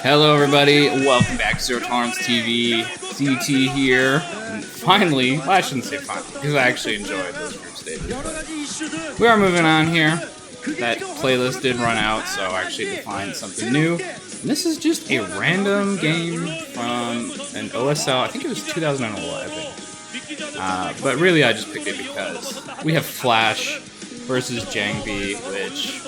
Hello everybody, welcome back to Zero Tolerance TV, CT here, and finally, well, I shouldn't say finally, because I actually enjoyed those group stages, but we are moving on here. That playlist did run out, so I actually had to find something new. And this is just a random game from an OSL, I think it was 2011. But really I just picked it because we have Flash versus JangBi, which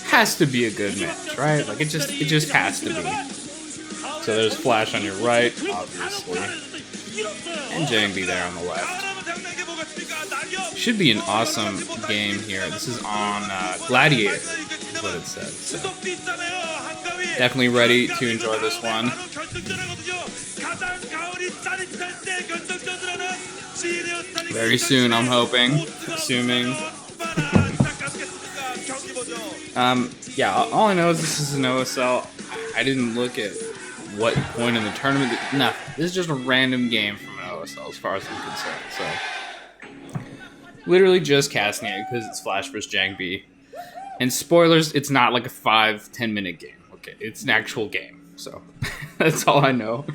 has to be a good match, right? Like it just has to be. So there's Flash on your right, obviously, and JangBi there on the left. Should be an awesome game here. This is on Gladiator, is what it says. So definitely ready to enjoy this one. Very soon, I'm hoping, assuming. Yeah, all I know is this is an OSL. I didn't look at what point in the tournament. No, this is just a random game from an OSL as far as I'm concerned. So, literally just casting it because it's Flash vs. JangBi. And spoilers, it's not like a 5-10 minute game. Okay, it's an actual game. So, that's all I know.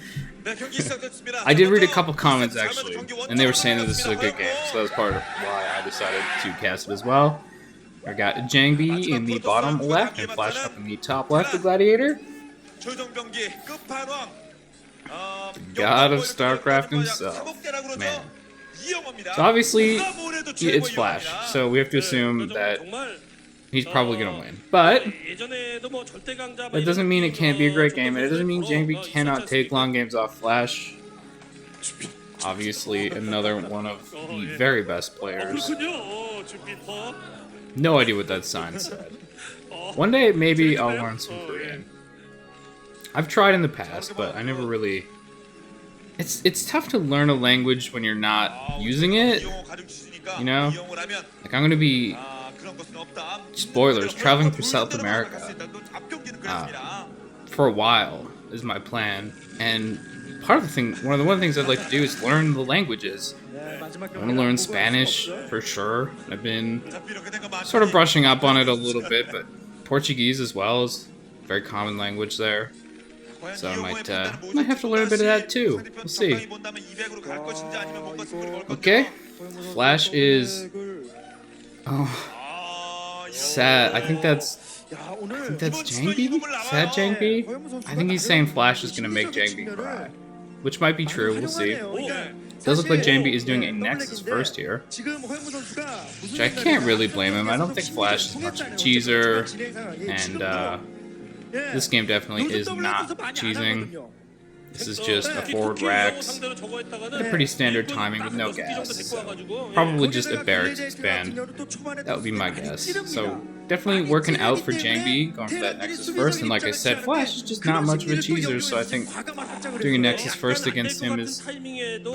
I did read a couple comments actually, and they were saying that this is a good game. So that was part of why I decided to cast it as well. I got JangBi in the bottom left and Flash up in the top left of Gladiator. God of StarCraft himself. Man. So obviously, it's Flash, so we have to assume that he's probably going to win. But that doesn't mean it can't be a great game, and it doesn't mean JangBi cannot take long games off Flash. Obviously, another one of the very best players. No idea what that sign said. One day, maybe I'll learn some Korean. I've tried in the past, but I never really... It's tough to learn a language when you're not using it, you know? Like, I'm gonna be... Spoilers, traveling through South America for a while is my plan, and one of the things I'd like to do is learn the languages. I want to learn Spanish for sure. I've been sort of brushing up on it a little bit, but Portuguese as well is a very common language there. So I might have to learn a bit of that too. We'll see. Okay, Flash is sad. I think that's JangBi. Sad JangBi. I think he's saying Flash is gonna make JangBi cry, which might be true. We'll see. It does look like JangBi is doing a Nexus first here, which I can't really blame him. I don't think Flash is much of a cheeser, and this game definitely is not cheesing. This is just a forward racks, a pretty standard timing with no gas. So probably just a barracks expand. That would be my guess. So definitely working out for JangBi, going for that Nexus first. And like I said, Flash is just not much of a cheeser, so I think doing a Nexus first against him is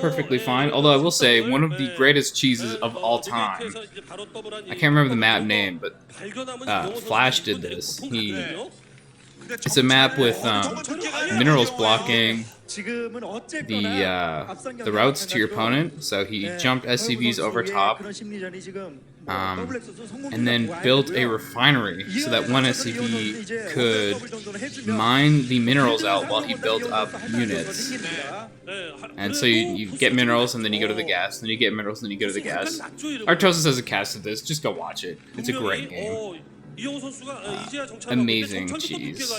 perfectly fine. Although I will say, one of the greatest cheeses of all time, I can't remember the map name, but Flash did this. It's a map with minerals blocking the routes to your opponent, so he jumped SCVs over top, and then built a refinery so that one SCV could mine the minerals out while he built up units. And so you get minerals, and then you go to the gas, and then you get minerals, and then you go to the gas. Artosis has a cast of this, just go watch it. It's a great game. Amazing cheese.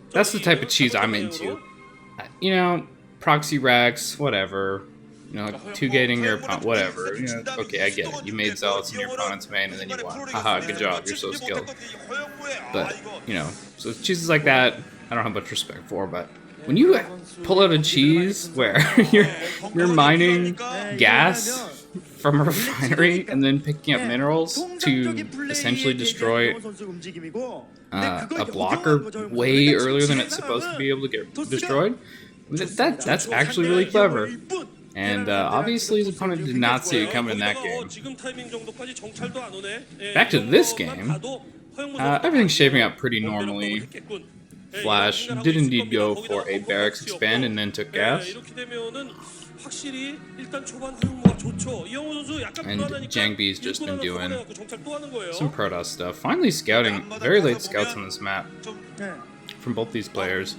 That's the type of cheese I'm into. You know, proxy racks, whatever. You know, like two-gating your opponent, whatever. You know, okay, I get it. You made zealots in your opponent's main, and then you won. Haha, good job. You're so skilled. But, you know, so cheeses like that, I don't have much respect for. But when you pull out a cheese where you're mining gas from a refinery and then picking up minerals to essentially destroy a blocker way earlier than it's supposed to be able to get destroyed, that's actually really clever. And obviously his opponent did not see it coming in that game. Back to this game, everything's shaping up pretty normally. Flash did indeed go for a barracks expand and then took gas. And JangBi's just been doing some Protoss stuff. Finally scouting, very late scouts on this map from both these players.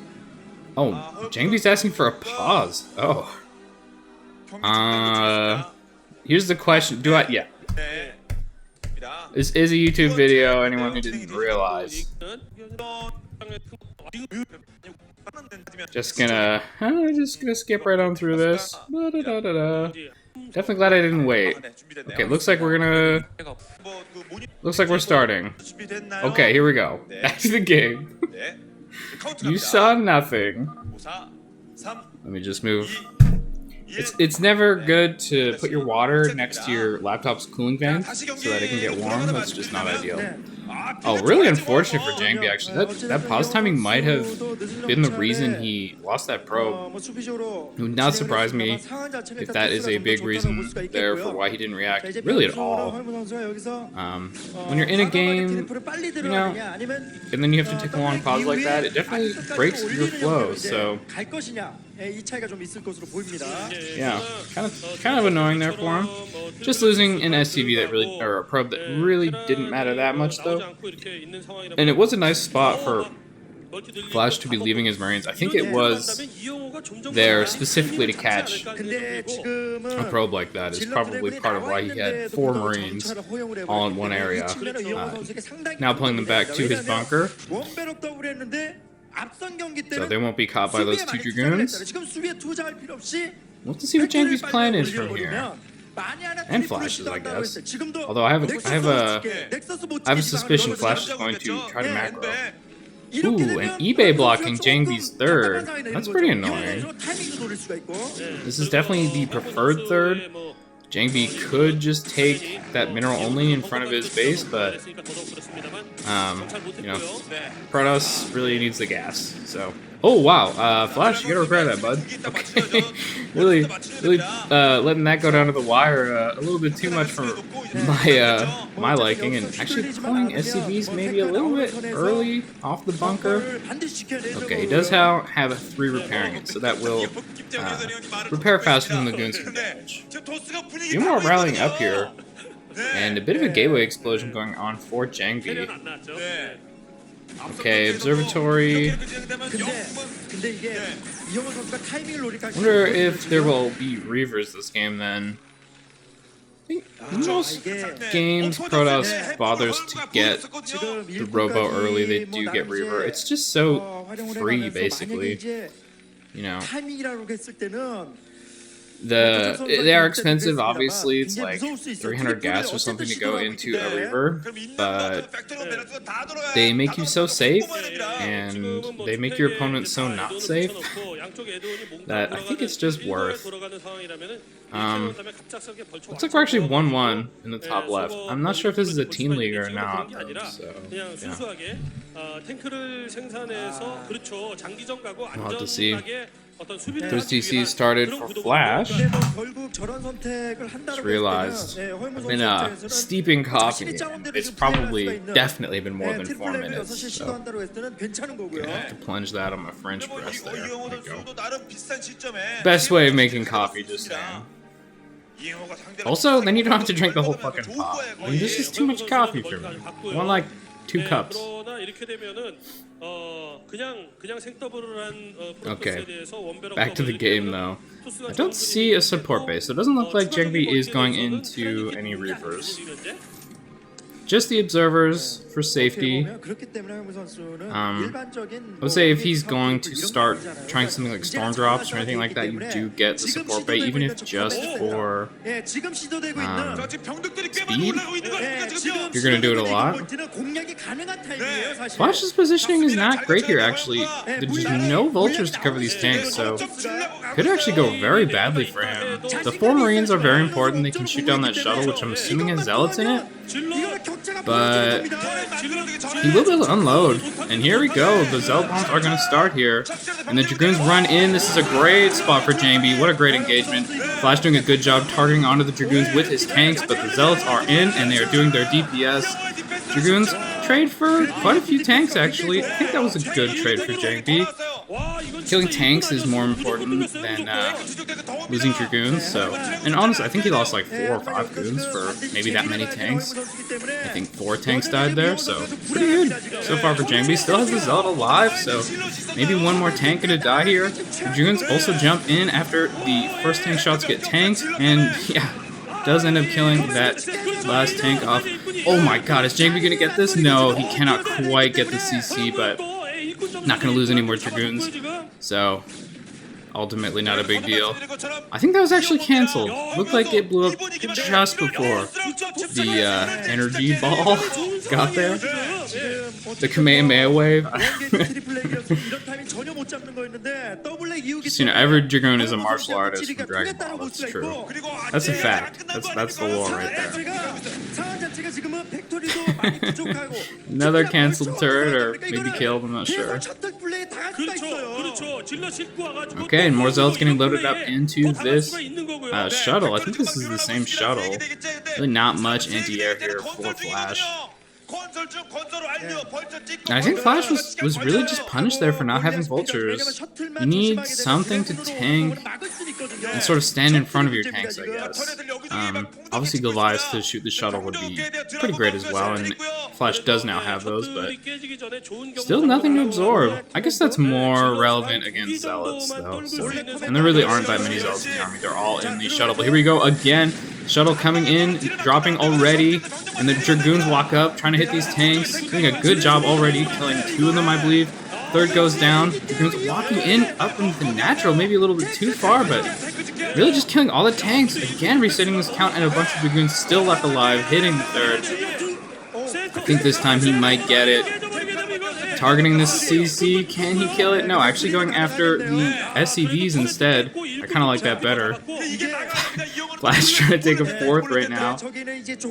Oh, JangBi's asking for a pause. Oh. Here's the question. Do I... Yeah. This is a YouTube video, anyone who didn't realize. Just gonna skip right on through this. Definitely glad I didn't wait. Okay, looks like we're starting. Okay, here we go. Back to the game. You saw nothing. Let me just move. It's never good to put your water next to your laptop's cooling vents so that it can get warm. That's just not ideal. Oh, really unfortunate for JangBi, actually. That pause timing might have been the reason he lost that probe. It would not surprise me if that is a big reason there for why he didn't react really at all. When you're in a game, you know, and then you have to take a long pause like that, it definitely breaks your flow, so... Yeah, kind of annoying there for him. Just losing an SCV that really, or a probe that really didn't matter that much though. And it was a nice spot for Flash to be leaving his Marines. I think it was there specifically to catch a probe like that. Is probably part of why he had 4 Marines all in one area. Now pulling them back to his bunker. So they won't be caught by those 2 Dragoons. We'll have to see what JangBi's plan is from here. And Flash's, I guess. Although I have a suspicion Flash is going to try to macro. Ooh, and eBay blocking JangBi's 3rd. That's pretty annoying. This is definitely the preferred 3rd. JangBi could just take that mineral only in front of his base, but you know, Protoss really needs the gas. So, oh wow, Flash, you gotta regret that, bud. Okay, really, letting that go down to the wire a little bit too much for my liking, and actually pulling SCVs maybe a little bit early off the bunker. Okay, he does have a 3 repairing it, so that will repair faster than the goons can damage. A few more rallying up here, and a bit of a gateway explosion going on for JangBi. Okay, observatory. Wonder if there will be Reavers this game then. I think most games Protoss bothers to get the Robo early, they do get Reaver. It's just so free, basically. You know. They are expensive, obviously. It's like 300 gas or something to go into a Reaver, but they make you so safe, and they make your opponent so not safe, that I think it's just worth. Looks like we're actually 1-1 in the top left. I'm not sure if this is a team league or not, though, so yeah. We'll have to see. Those DCs started for Flash. Just realized I've been steeping coffee. It's probably definitely been more than 4 minutes. So gonna have to plunge that on my French press there. There we go. Best way of making coffee just now. Also, then you don't have to drink the whole fucking pot. I mean, this is too much coffee for me. I want like 2 cups. Okay, back to the game though. I don't see a support base, so it doesn't look like JangBi is going into any Reavers. Just the observers for safety. I would say if he's going to start trying something like storm drops or anything like that, you do get the support bay, even if just for speed. You're gonna do it a lot. Flash's positioning is not great here, actually. There's no vultures to cover these tanks, so could actually go very badly for him. The 4 Marines are very important. They can shoot down that shuttle, which I'm assuming has zealots in it. But he will be able to unload. And here we go. The Zealot bombs are going to start here. And the Dragoons run in. This is a great spot for JangBi. What a great engagement. Flash doing a good job targeting onto the Dragoons with his tanks. But the Zealots are in and they are doing their DPS. Dragoons trade for quite a few tanks, actually. I think that was a good trade for JangBi. killing tanks is more important than losing Dragoons, so... And honestly, I think he lost like 4 or 5 goons for maybe that many tanks. I think 4 tanks died there, so pretty good so far for JangBi. Still has the Zealot alive, so maybe one more tank gonna die here. The Dragoons also jump in after the first tank shots get tanked, and yeah, does end up killing that last tank off. Oh my god, is JangBi gonna get this? No, he cannot quite get the CC, but not gonna lose any more Dragoons, so ultimately not a big deal. I think that was actually cancelled. Looked like it blew up just before the energy ball got there. The Kamehameha wave. Just, you know, every Dragoon is a martial artist from Dragon Ball. That's true. That's a fact. That's the lore right there. Another cancelled turret, or maybe killed, I'm not sure. Okay, and more Zealots getting loaded up into this shuttle. I think this is the same shuttle. Really not much anti-air here for Flash. And I think Flash was really just punished there for not having vultures. You need something to tank and sort of stand in front of your tanks, I guess. Obviously Goliath to shoot the shuttle would be pretty great as well, and Flash does now have those, but still nothing to absorb. I guess that's more relevant against Zealots, though. So. And there really aren't that many Zealots in the army. They're all in the shuttle. But here we go again. Shuttle coming in, dropping already, and the Dragoons walk up, trying to hit these tanks. Doing a good job already, killing 2 of them, I believe. Third goes down. Dragoons walking in, up into the natural, maybe a little bit too far, but really just killing all the tanks. Again, resetting this count, and a bunch of Dragoons still left alive, hitting the third. I think this time he might get it. Targeting the CC, can he kill it? No, actually going after the SCVs instead. I kind of like that better. Flash trying to take a 4th right now.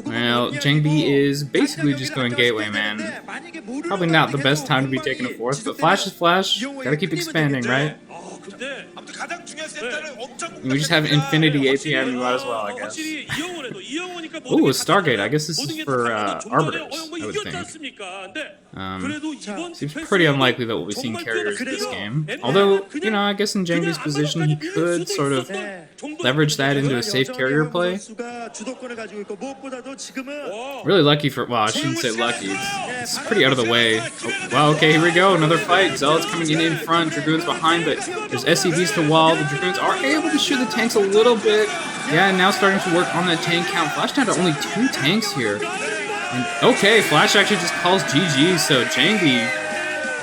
Well, JangBi is basically just going Gateway, man. Probably not the best time to be taking a 4th, but Flash is Flash. Gotta keep expanding, right? We just have infinity APM, you might as well, I guess. Ooh, a Stargate. I guess this is for Arbiters, I would think. Seems pretty unlikely that we'll be seeing carriers in this game. Although, you know, I guess in JangBi's position, he could sort of leverage that into a safe carrier play. Really lucky for, well, I shouldn't say lucky. It's pretty out of the way. Oh, wow, okay, here we go. Another fight. Zealots coming in front, Dragoons behind, but there's SCVs to wall. The Dragoons are able to shoot the tanks a little bit. Yeah, and now starting to work on that tank count. Flash down to only 2 tanks here. And okay, Flash actually just calls GG, so JangBi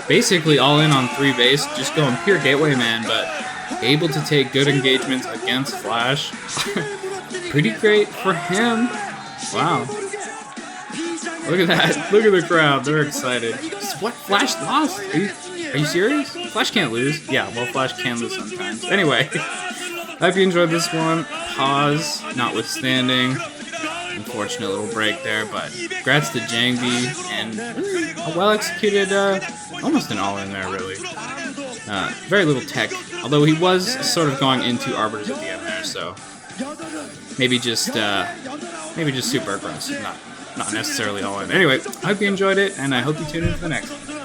basically all in on 3 base, just going pure Gateway, man, but able to take good engagements against Flash. Pretty great for him. Wow. Look at that. Look at the crowd. They're excited. What? Flash lost? Are you serious? Flash can't lose. Yeah, well, Flash can lose sometimes. Anyway, I hope you enjoyed this one. Pause, notwithstanding. Unfortunate little break there, but congrats to JangBi, and a well-executed, almost an all-in there, really. Very little tech, although he was sort of going into Arbiters at the end there, so maybe just super aggressive, not necessarily all-in. Anyway, I hope you enjoyed it, and I hope you tune in for the next one.